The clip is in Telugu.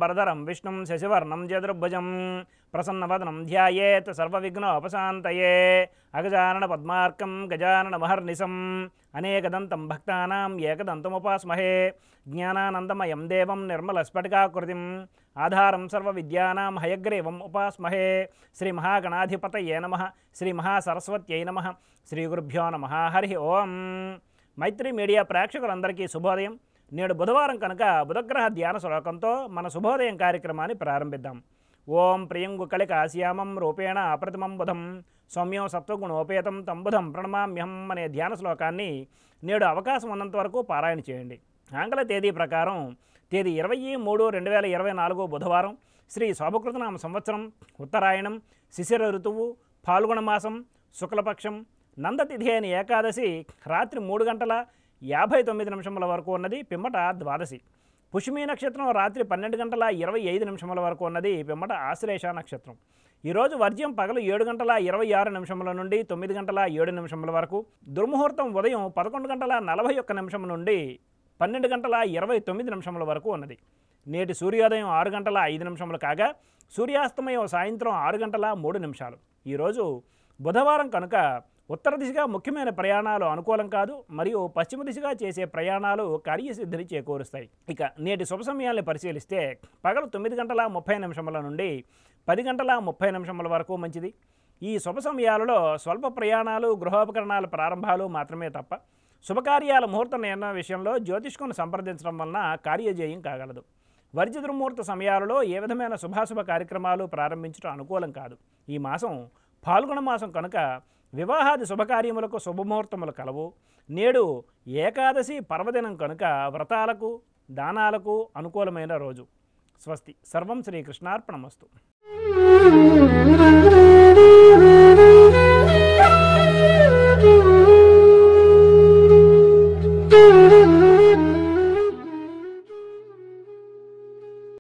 శుక్లాంబరధరం విష్ణుం శశివర్ణం చతుర్భుజం ప్రసన్నవదనం ధ్యాయేత్ సర్వవిఘ్నోపశాంతయే అగజానన పద్మార్కం గజానన మహర్నిశం అనేకదంతం భక్తానాం ఏకదంతముపాస్మహే జ్ఞానానందమయం దేవం నిర్మలస్ఫటికాకృతిం ఆధారం సర్వవిద్యానాం హయగ్రీవం ఉపాస్మహే శ్రీ మహాగణాధిపతయే నమః శ్రీ మహాసరస్వత్యై నమః శ్రీ గురుభ్యో నమః హరి ఓం. మైత్రి మీడియా ప్రేక్షకులందరికీ శుభోదయం. నేడు బుధవారం కనుక బుధగ్రహ ధ్యాన శ్లోకంతో మన శుభోదయం కార్యక్రమాన్ని ప్రారంభిద్దాం. ఓం ప్రియంగుకళికాశ్యామం రూపేణ అప్రతిమం బుధం సౌమ్యం సత్వగుణోపేతం తం బుధం ప్రణమామ్యహం అనే ధ్యాన శ్లోకాన్ని నేడు అవకాశం ఉన్నంత వరకు పారాయణ చేయండి. ఆంగ్ల తేదీ ప్రకారం తేదీ 23/3/2024 బుధవారం, శ్రీ శోభకృతనామ సంవత్సరం, ఉత్తరాయణం, శిశిర ఋతువు, ఫాల్గుణ మాసం, శుక్లపక్షం, నందతిథి అయిన ఏకాదశి రాత్రి 3:59 వరకు ఉన్నది, పిమ్మట ద్వాదశి. పుష్యమీ నక్షత్రం రాత్రి 12:25 వరకు ఉన్నది, పిమ్మట ఆశ్లేష నక్షత్రం. ఈరోజు వర్జ్యం పగలు 7:26 నుండి 9:07 వరకు, దుర్ముహూర్తం ఉదయం 11:41 నుండి 12:29 వరకు ఉన్నది. నేటి సూర్యోదయం 6:05 కాగా సూర్యాస్తమయం సాయంత్రం 6:03. ఈరోజు బుధవారం కనుక ఉత్తర దిశగా ముఖ్యమైన ప్రయాణాలు అనుకూలం కాదు, మరియు పశ్చిమ దిశగా చేసే ప్రయాణాలు కార్యసిద్ధిని చేకూరుస్తాయి. ఇక నేటి శుభ సమయాన్ని పరిశీలిస్తే పగలు 9:30 నుండి 10:30 వరకు మంచిది. ఈ శుభ సమయాలలో స్వల్ప ప్రయాణాలు, గృహోపకరణాల ప్రారంభాలు మాత్రమే తప్ప శుభకార్యాల ముహూర్త నిర్ణయం విషయంలో జ్యోతిష్కుని సంప్రదించడం వలన కార్యజయం కాగలదు. వర్జ్య దుర్ముహూర్త సమయాలలో ఏ విధమైన శుభాశుభ కార్యక్రమాలు ప్రారంభించడం అనుకూలం కాదు. ఈ మాసం ఫాల్గుణ మాసం కనుక వివాహాది శుభకార్యములకు శుభముహూర్తములు కలవు. నేడు ఏకాదశి పర్వదినం కనుక వ్రతాలకు, దానాలకు అనుకూలమైన రోజు. స్వస్తి. సర్వం శ్రీకృష్ణార్పణమస్తు.